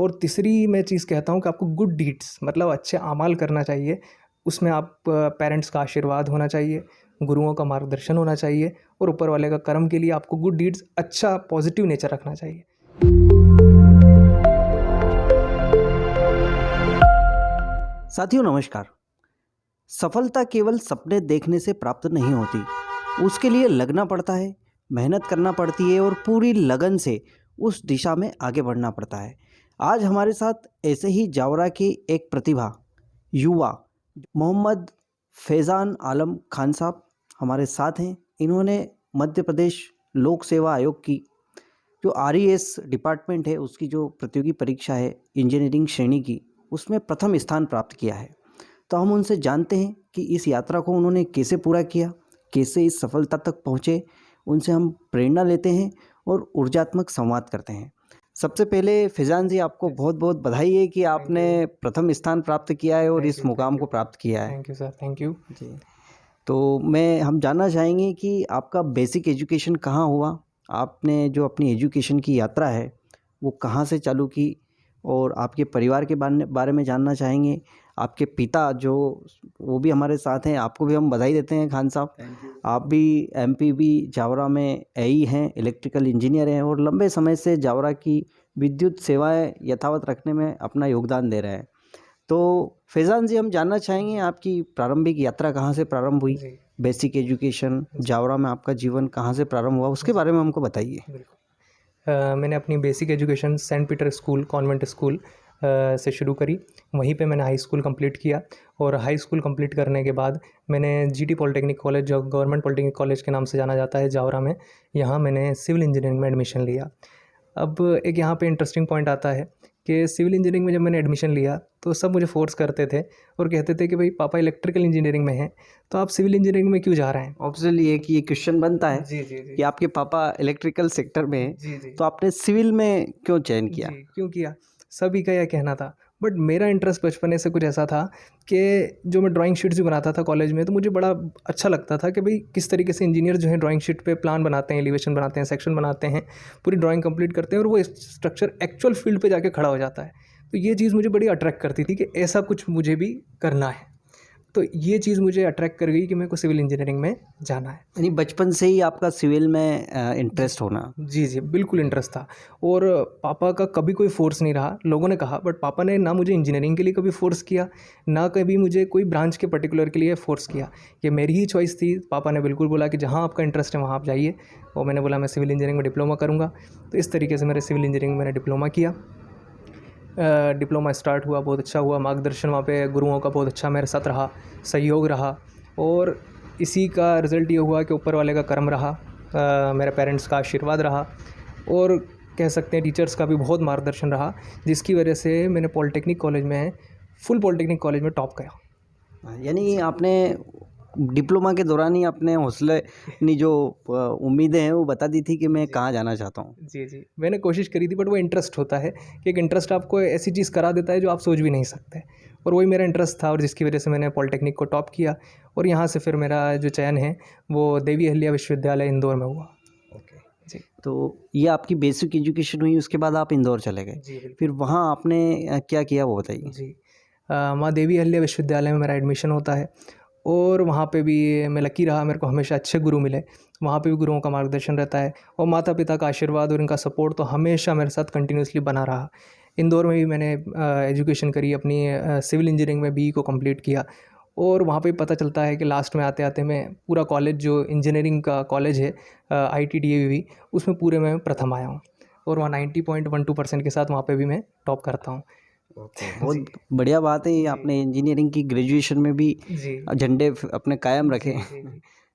और तीसरी मैं चीज़ कहता हूँ कि आपको गुड डीड्स मतलब अच्छे आमाल करना चाहिए। उसमें आप पेरेंट्स का आशीर्वाद होना चाहिए, गुरुओं का मार्गदर्शन होना चाहिए और ऊपर वाले का कर्म के लिए आपको गुड डीड्स अच्छा पॉजिटिव नेचर रखना चाहिए। साथियों नमस्कार। सफलता केवल सपने देखने से प्राप्त नहीं होती, उसके लिए लगना पड़ता है, मेहनत करना पड़ती है और पूरी लगन से उस दिशा में आगे बढ़ना पड़ता है। आज हमारे साथ ऐसे ही जावरा की एक प्रतिभा युवा मोहम्मद फैज़ान आलम खान साहब हमारे साथ हैं। इन्होंने मध्य प्रदेश लोक सेवा आयोग की जो RES डिपार्टमेंट है उसकी जो प्रतियोगी परीक्षा है इंजीनियरिंग श्रेणी की, उसमें प्रथम स्थान प्राप्त किया है। तो हम उनसे जानते हैं कि इस यात्रा को उन्होंने कैसे पूरा किया, कैसे इस सफलता तक पहुँचे। उनसे हम प्रेरणा लेते हैं और ऊर्जात्मक संवाद करते हैं। सबसे पहले फैज़ान जी, आपको बहुत बहुत बधाई है कि आपने प्रथम स्थान प्राप्त किया है और इस मुकाम को प्राप्त किया है। Thank you sir, thank you ji. तो हम जानना चाहेंगे कि आपका बेसिक एजुकेशन कहाँ हुआ, आपने जो अपनी एजुकेशन की यात्रा है वो कहाँ से चालू की, और आपके परिवार के बारे में जानना चाहेंगे। आपके पिता जो वो भी हमारे साथ हैं, आपको भी हम बधाई देते हैं खान साहब। आप भी MPB जावरा में AE हैं, इलेक्ट्रिकल इंजीनियर हैं और लंबे समय से जावरा की विद्युत सेवाएं यथावत रखने में अपना योगदान दे रहे हैं। तो फैज़ान जी, हम जानना चाहेंगे आपकी प्रारंभिक यात्रा कहाँ से प्रारंभ हुई, जी। बेसिक एजुकेशन जावरा में आपका जीवन कहाँ से प्रारंभ हुआ, उसके बारे में हमको बताइए। बिल्कुल। मैंने अपनी basic education Saint Peter school convent school से शुरू करी। वहीं पे मैंने हाई स्कूल कंप्लीट किया और हाई स्कूल कंप्लीट करने के बाद मैंने GT पॉलिटेक्निक कॉलेज, जो गवर्नमेंट पॉलिटेक्निक कॉलेज के नाम से जाना जाता है जावरा में, यहाँ मैंने सिविल इंजीनियरिंग में एडमिशन लिया। अब एक यहाँ पे इंटरेस्टिंग पॉइंट आता है कि सिविल इंजीनियरिंग में जब मैंने एडमिशन लिया तो सब मुझे फोर्स करते थे और कहते थे कि भाई पापा इलेक्ट्रिकल इंजीनियरिंग में हैं तो आप सिविल इंजीनियरिंग में क्यों जा रहे हैं। ऑब्वियसली ये कि ये क्वेश्चन बनता है जी जी जी कि आपके पापा इलेक्ट्रिकल सेक्टर में हैं, जी जी तो आपने सिविल में क्यों चयन किया? जी, क्यों किया? सभी का यह कहना था, बट मेरा इंटरेस्ट बचपन से कुछ ऐसा था कि जो मैं ड्राइंग शीट्स भी बनाता था कॉलेज में, तो मुझे बड़ा अच्छा लगता था कि भाई किस तरीके से इंजीनियर जो है ड्राइंग शीट पे प्लान बनाते हैं, एलिवेशन बनाते हैं, सेक्शन बनाते हैं, पूरी ड्राइंग कंप्लीट करते हैं और वो स्ट्रक्चर एक्चुअल फील्ड पे जाके खड़ा हो जाता है। तो ये चीज़ मुझे बड़ी अट्रैक्ट करती थी कि ऐसा कुछ मुझे भी करना है। तो ये चीज़ मुझे अट्रैक्ट कर गई कि मेरे को सिविल इंजीनियरिंग में जाना है। यानी बचपन से ही आपका सिविल में इंटरेस्ट होना? जी जी, बिल्कुल इंटरेस्ट था और पापा का कभी कोई फोर्स नहीं रहा। लोगों ने कहा, बट पापा ने ना मुझे इंजीनियरिंग के लिए कभी फोर्स किया, ना कभी मुझे कोई ब्रांच के पर्टिकुलर के लिए फोर्स किया। ये मेरी ही चॉइस थी। पापा ने बिल्कुल बोला कि जहाँ आपका इंटरेस्ट है वहाँ आप जाइए, और मैंने बोला मैं सिविल इंजीनियरिंग में डिप्लोमा करूँगा। तो इस तरीके से मेरे सिविल इंजीनियरिंग में मैंने डिप्लोमा किया। डिप्लोमा स्टार्ट हुआ, बहुत अच्छा हुआ। मार्गदर्शन वहाँ पे गुरुओं का बहुत अच्छा मेरे साथ रहा, सहयोग रहा, और इसी का रिज़ल्ट ये हुआ कि ऊपर वाले का कर्म रहा, मेरे पेरेंट्स का आशीर्वाद रहा, और कह सकते हैं टीचर्स का भी बहुत मार्गदर्शन रहा, जिसकी वजह से मैंने पॉलिटेक्निक कॉलेज में, फुल पॉलिटेक्निक कॉलेज में टॉप किया। यानी आपने डिप्लोमा के दौरान ही अपने हौसले, अपनी जो उम्मीदें हैं वो बता दी थी कि मैं कहाँ जाना चाहता हूँ। जी जी, मैंने कोशिश करी थी, बट वो इंटरेस्ट होता है कि एक इंटरेस्ट आपको ऐसी चीज़ करा देता है जो आप सोच भी नहीं सकते, और वही मेरा इंटरेस्ट था, और जिसकी वजह से मैंने पॉलिटेक्निक को टॉप किया। और यहाँ से फिर मेरा जो चयन है वो देवी अहिल्या विश्वविद्यालय इंदौर में हुआ। ओके जी तो ये आपकी बेसिक एजुकेशन हुई, उसके बाद आप इंदौर चले गए। जी बिल्कुल। फिर वहाँ आपने क्या किया वो बताइए। जी, माँ देवी अहिल्या विश्वविद्यालय में मेरा एडमिशन होता है, और वहाँ पे भी मैं लकी रहा, मेरे को हमेशा अच्छे गुरु मिले। वहाँ पे भी गुरुओं का मार्गदर्शन रहता है, और माता पिता का आशीर्वाद और इनका सपोर्ट तो हमेशा मेरे साथ कंटिन्यूसली बना रहा। इंदौर में भी मैंने एजुकेशन करी अपनी, सिविल इंजीनियरिंग में BE को कंप्लीट किया, और वहाँ पे पता चलता है कि लास्ट में आते आते मैं पूरा कॉलेज, जो इंजीनियरिंग का कॉलेज है ITDAV, उसमें पूरे में प्रथम आया हूँ, और वहाँ 90.12% के साथ वहाँ पे भी मैं टॉप करता हूँ। बहुत बढ़िया बात है, ये आपने इंजीनियरिंग की ग्रेजुएशन में भी जी झंडे अपने कायम रखे। जी।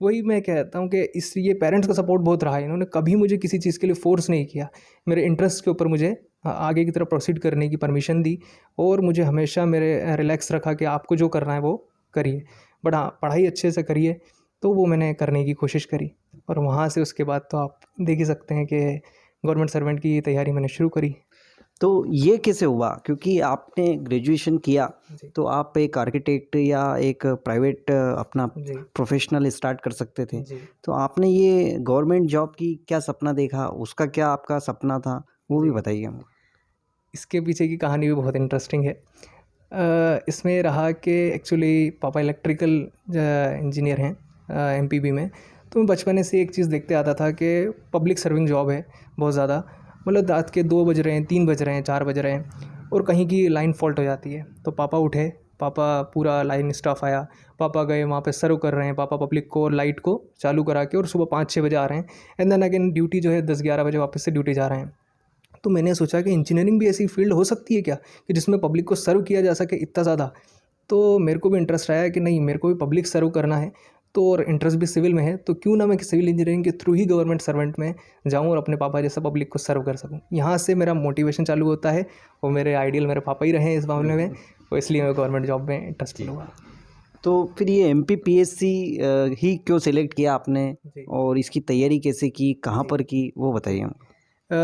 वही मैं कहता हूँ कि इसलिए पेरेंट्स का सपोर्ट बहुत रहा है। इन्होंने कभी मुझे किसी चीज़ के लिए फ़ोर्स नहीं किया, मेरे इंटरेस्ट के ऊपर मुझे आगे की तरफ प्रोसीड करने की परमिशन दी, और मुझे हमेशा मेरे रिलैक्स रखा कि आपको जो करना है वो करिए, बट हाँ पढ़ाई अच्छे से करिए। तो वो मैंने करने की कोशिश करी, और वहाँ से उसके बाद तो आप देख ही सकते हैं कि गवर्नमेंट सर्वेंट की तैयारी मैंने शुरू करी। तो ये कैसे हुआ, क्योंकि आपने ग्रेजुएशन किया जी तो आप एक आर्किटेक्ट या एक प्राइवेट अपना जी प्रोफेशनल स्टार्ट कर सकते थे। जी तो आपने ये गवर्नमेंट जॉब की क्या सपना देखा, उसका क्या आपका सपना था, वो भी जी। बताइए हमको। इसके पीछे की कहानी भी बहुत इंटरेस्टिंग है। इसमें रहा कि एक्चुअली पापा इलेक्ट्रिकल इंजीनियर हैं एमपीबी में। तो मैं बचपन से एक चीज़ देखते आता था कि पब्लिक सर्विंग जॉब है बहुत ज़्यादा, मतलब रात के 2 बज रहे हैं, 3 बज रहे हैं, 4 बज रहे हैं और कहीं की लाइन फॉल्ट हो जाती है। तो पापा उठे, पापा पूरा लाइन स्टाफ आया, पापा गए वहाँ पे सर्व कर रहे हैं, पापा पब्लिक को लाइट को चालू करा के और सुबह 5-6 बजे आ रहे हैं एंड देन अगेन ड्यूटी जो है 10-11 बजे वापस से ड्यूटी जा रहे हैं। तो मैंने सोचा कि इंजीनियरिंग भी ऐसी फील्ड हो सकती है क्या कि जिसमें पब्लिक को सर्व किया जा सके इतना ज़्यादा। तो मेरे को भी इंटरेस्ट आया कि नहीं, मेरे को भी पब्लिक सर्व करना है, तो और इंटरेस्ट भी सिविल में है, तो क्यों ना मैं सिविल इंजीनियरिंग के थ्रू ही गवर्नमेंट सर्वेंट में जाऊं और अपने पापा जैसा पब्लिक को सर्व कर सकूं। यहाँ से मेरा मोटिवेशन चालू होता है और मेरे आइडियल मेरे पापा ही रहे हैं इस मामले में, तो इसलिए मैं गवर्नमेंट जॉब में इंटरेस्टेड हुआ। तो फिर ये MPPSC ही क्यों सिलेक्ट किया आपने जी। और इसकी तैयारी कैसे की, कहाँ पर की, वो बताइए हमको।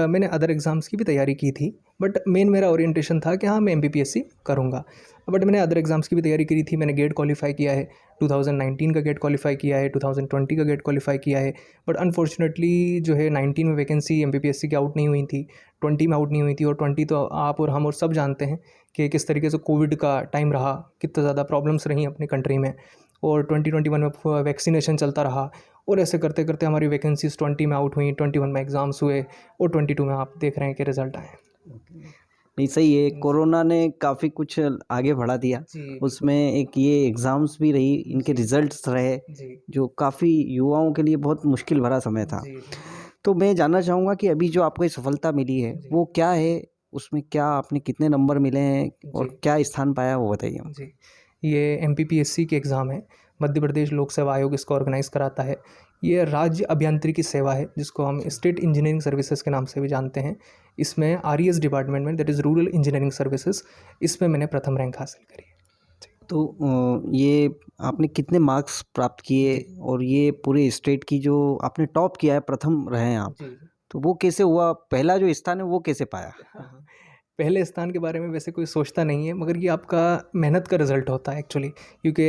मैंने अदर एग्ज़ाम्स की भी तैयारी की थी, बट मेन मेरा ओरिएंटेशन था कि हाँ मैं MPPSC करूँगा। बट मैंने अदर एग्ज़ाम्स की भी तैयारी करी थी। मैंने गेट क्वालिफाई किया है, 2019 का गेट क्वालिफाई किया है, 2020 का गेट क्वालिफाई किया है। बट अनफॉर्चुनेटली जो है 19 में वैकेंसी MPPSC की आउट नहीं हुई थी, 20 में आउट नहीं हुई थी और 20 तो आप और हम और सब जानते हैं कि किस तरीके से कोविड का टाइम रहा, कितना ज़्यादा प्रॉब्लम्स रही अपनी कंट्री में, और 2021 में वैक्सीनेशन चलता रहा और ऐसे करते करते हमारी वैकेंसीज 20 में आउट हुई, 21 में एग्ज़ाम्स हुए और 22 में आप देख रहे हैं कि रिज़ल्ट आए। नहीं, सही है, कोरोना ने काफ़ी कुछ आगे बढ़ा दिया। जी, उसमें एक ये एग्ज़ाम्स भी रही, इनके रिजल्ट्स रहे, जी, जो काफ़ी युवाओं के लिए बहुत मुश्किल भरा समय था। जी, तो मैं जानना चाहूँगा कि अभी जो आपको ये सफलता मिली है, जी। वो क्या है? उसमें क्या आपने कितने नंबर मिले हैं और जी, क्या स्थान पाया, वो बताइए हमको। जी। ये MPPSC की एग्ज़ाम है, मध्य प्रदेश लोक सेवा आयोग इसको ऑर्गेनाइज़ कराता है। ये राज्य अभियांत्रिकी सेवा है, जिसको हम स्टेट इंजीनियरिंग सर्विसेज़ के नाम से भी जानते हैं। इसमें RES डिपार्टमेंट में, that is rural engineering services, इसमें मैंने प्रथम रैंक हासिल करी है। तो ये आपने कितने मार्क्स प्राप्त किए जी। और ये पूरे स्टेट की जो आपने टॉप किया है, प्रथम रहे हैं आप, जी। तो वो कैसे हुआ? पहला जो स्थान है वो कैसे पाया? हाँ, पहले स्थान के बारे में वैसे कोई सोचता नहीं है, मगर ये आपका मेहनत का रिज़ल्ट होता है एक्चुअली, क्योंकि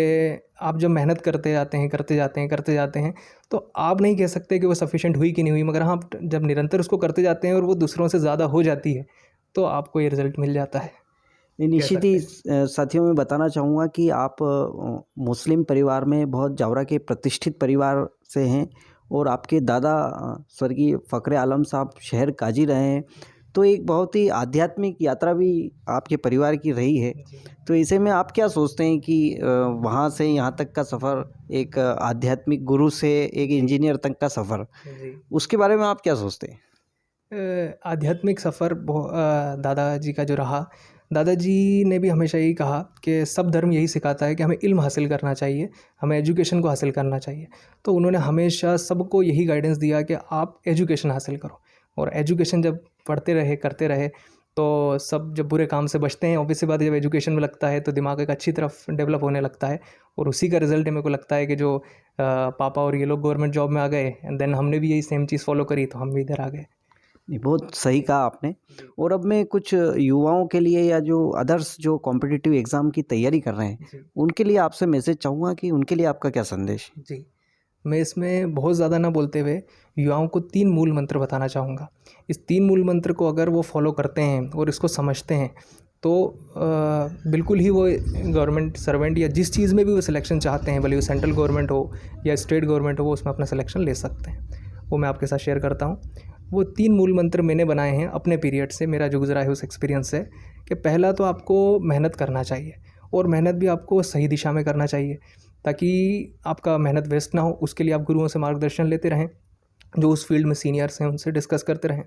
आप जब मेहनत करते जाते हैं, करते जाते हैं, करते जाते हैं, तो आप नहीं कह सकते कि वो सफिशिएंट हुई कि नहीं हुई, मगर हाँ, आप जब निरंतर उसको करते जाते हैं और वो दूसरों से ज़्यादा हो जाती है, तो आपको ये रिज़ल्ट मिल जाता है। नहीं, कह निश्चित सकते ही हैं। साथियों, मैं बताना चाहूँगा कि आप मुस्लिम परिवार में, बहुत जावरा के प्रतिष्ठित परिवार से हैं और आपके दादा स्वर्गीय फ़खरे आलम साहब शहर काजी रहे हैं, तो एक बहुत ही आध्यात्मिक यात्रा भी आपके परिवार की रही है। जी, तो ऐसे में आप क्या सोचते हैं कि वहाँ से यहाँ तक का सफ़र, एक आध्यात्मिक गुरु से एक इंजीनियर तक का सफ़र, जी। उसके बारे में आप क्या सोचते हैं? आध्यात्मिक सफ़र दादाजी का जो रहा, दादाजी ने भी हमेशा यही कहा कि सब धर्म यही सिखाता है कि हमें इल्म हासिल करना चाहिए, हमें एजुकेशन को हासिल करना चाहिए। तो उन्होंने हमेशा सबको यही गाइडेंस दिया कि आप एजुकेशन हासिल करो, और एजुकेशन जब पढ़ते रहे, करते रहे, तो सब जब बुरे काम से बचते हैं, ऑब्वियस सी बात है, जब एजुकेशन में लगता है तो दिमाग एक अच्छी तरफ डेवलप होने लगता है, और उसी का रिज़ल्ट मेरे को लगता है कि जो पापा और ये लोग गवर्नमेंट जॉब में आ गए एंड देन हमने भी यही सेम चीज़ फ़ॉलो करी, तो हम भी इधर आ गए। नहीं, बहुत सही कहा आपने। जी, और अब मैं कुछ युवाओं के लिए या जो अदर्स जो कॉम्पिटिटिव एग्ज़ाम की तैयारी कर रहे हैं, जी, उनके लिए आपसे मैसेज चाहूँगा कि उनके लिए आपका क्या संदेश है? जी। मैं इसमें बहुत ज़्यादा ना बोलते हुए युवाओं को 3 मूल मंत्र बताना चाहूँगा। इस 3 मूल मंत्र को अगर वो फ़ॉलो करते हैं और इसको समझते हैं, तो बिल्कुल ही वो गवर्नमेंट सर्वेंट या जिस चीज़ में भी वो सिलेक्शन चाहते हैं, भले वो सेंट्रल गवर्नमेंट हो या स्टेट गवर्नमेंट हो, वो उसमें अपना सिलेक्शन ले सकते हैं। वो मैं आपके साथ शेयर करता हूँ। वो 3 मूल मंत्र मैंने बनाए हैं अपने पीरियड से, मेरा जो गुज़रा है उस एक्सपीरियंस से, कि पहला तो आपको मेहनत करना चाहिए, और मेहनत भी आपको सही दिशा में करना चाहिए, ताकि आपका मेहनत वेस्ट ना हो। उसके लिए आप गुरुओं से मार्गदर्शन लेते रहें, जो उस फील्ड में सीनियर्स हैं उनसे डिस्कस करते रहें।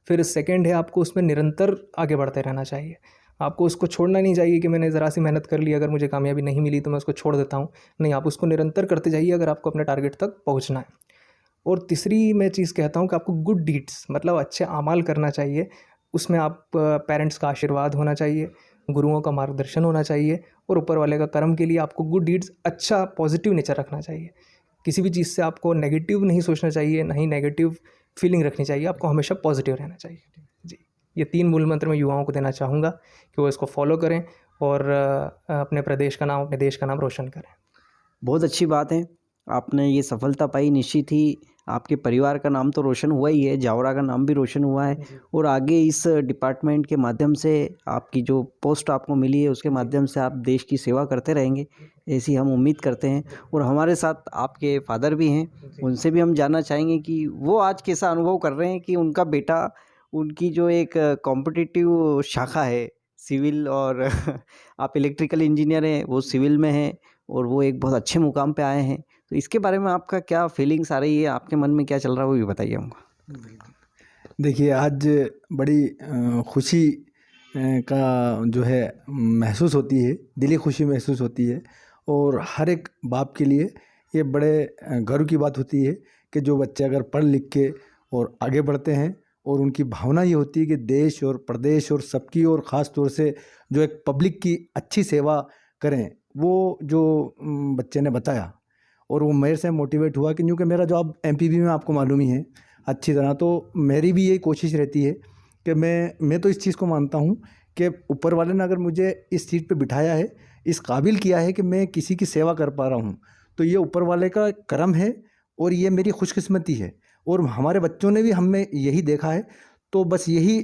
फिर सेकंड है, आपको उसमें निरंतर आगे बढ़ते रहना चाहिए। आपको उसको छोड़ना नहीं चाहिए कि मैंने ज़रा सी मेहनत कर ली, अगर मुझे कामयाबी नहीं मिली तो मैं उसको छोड़ देता हूँ। नहीं, आप उसको निरंतर करते जाइए अगर आपको अपने टारगेट तक पहुँचना है। और तीसरी मैं चीज़ कहता हूँ कि आपको गुड डीड्स, मतलब अच्छे अमाल करना चाहिए। उसमें आप पेरेंट्स का आशीर्वाद होना चाहिए, गुरुओं का मार्गदर्शन होना चाहिए, और ऊपर वाले का कर्म के लिए आपको गुड डीड्स, अच्छा पॉजिटिव नेचर रखना चाहिए। किसी भी चीज़ से आपको नेगेटिव नहीं सोचना चाहिए, ना ही नेगेटिव फीलिंग रखनी चाहिए, आपको हमेशा पॉजिटिव रहना चाहिए। जी, ये 3 मूल मंत्र मैं युवाओं को देना चाहूँगा कि वो इसको फॉलो करें और अपने प्रदेश का नाम, अपने देश का नाम रोशन करें। बहुत अच्छी बात है, आपने ये सफलता पाई। निश्चित ही आपके परिवार का नाम तो रोशन हुआ ही है, जावरा का नाम भी रोशन हुआ है और आगे इस डिपार्टमेंट के माध्यम से आपकी जो पोस्ट आपको मिली है उसके माध्यम से आप देश की सेवा करते रहेंगे, ऐसी हम उम्मीद करते हैं। और हमारे साथ आपके फादर भी हैं, उनसे भी हम जानना चाहेंगे कि वो आज कैसा अनुभव कर रहे हैं कि उनका बेटा उनकी जो एक कॉम्पिटिटिव शाखा है सिविल और आप इलेक्ट्रिकल इंजीनियर हैं, वो सिविल में हैं और वो एक बहुत अच्छे मुकाम पे आए हैं। तो इसके बारे में आपका क्या फीलिंग्स आ रही है, आपके मन में क्या चल रहा है वो भी बताइए हमको। देखिए, आज बड़ी खुशी का जो है महसूस होती है, दिली खुशी महसूस होती है और हर एक बाप के लिए ये बड़े गर्व की बात होती है कि जो बच्चे अगर पढ़ लिख के और आगे बढ़ते हैं और उनकी भावना ये होती है कि देश और प्रदेश और सबकी और ख़ास तौर से जो एक पब्लिक की अच्छी सेवा करें, वो जो बच्चे ने बताया और वो मेरे से मोटिवेट हुआ कि क्योंकि मेरा जॉब एमपीबी में आपको मालूम ही है अच्छी तरह, तो मेरी भी यही कोशिश रहती है कि मैं तो इस चीज़ को मानता हूँ कि ऊपर वाले ने अगर मुझे इस सीट पे बिठाया है, इस काबिल किया है कि मैं किसी की सेवा कर पा रहा हूँ, तो ये ऊपर वाले का करम है और ये मेरी खुशकिस्मती है और हमारे बच्चों ने भी हमें यही देखा है। तो बस यही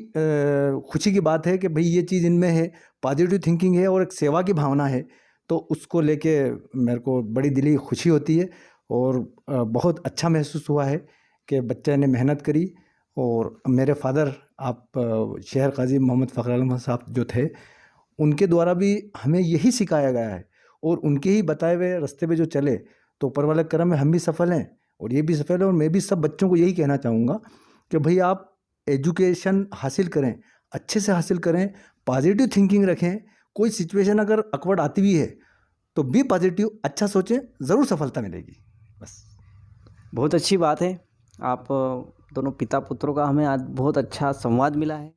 खुशी की बात है कि भाई ये चीज़ इनमें है, पॉजिटिव थिंकिंग है और एक सेवा की भावना है, तो उसको लेके मेरे को बड़ी दिली खुशी होती है और बहुत अच्छा महसूस हुआ है कि बच्चे ने मेहनत करी। और मेरे फादर आप शेर काजी मोहम्मद फ़खर आलम साहब जो थे, उनके द्वारा भी हमें यही सिखाया गया है और उनके ही बताए हुए रास्ते पे जो चले, तो ऊपर वाले करम में हम भी सफल हैं और ये भी सफल है। और मैं भी सब बच्चों को यही कहना चाहूँगा कि भाई आप एजुकेशन हासिल करें, अच्छे से हासिल करें, पॉजिटिव थिंकिंग रखें, कोई सिचुएशन अगर अकवर्ड आती भी है तो बी पॉजिटिव, अच्छा सोचें, ज़रूर सफलता मिलेगी। बस। बहुत अच्छी बात है, आप दोनों पिता पुत्रों का हमें आज बहुत अच्छा संवाद मिला है।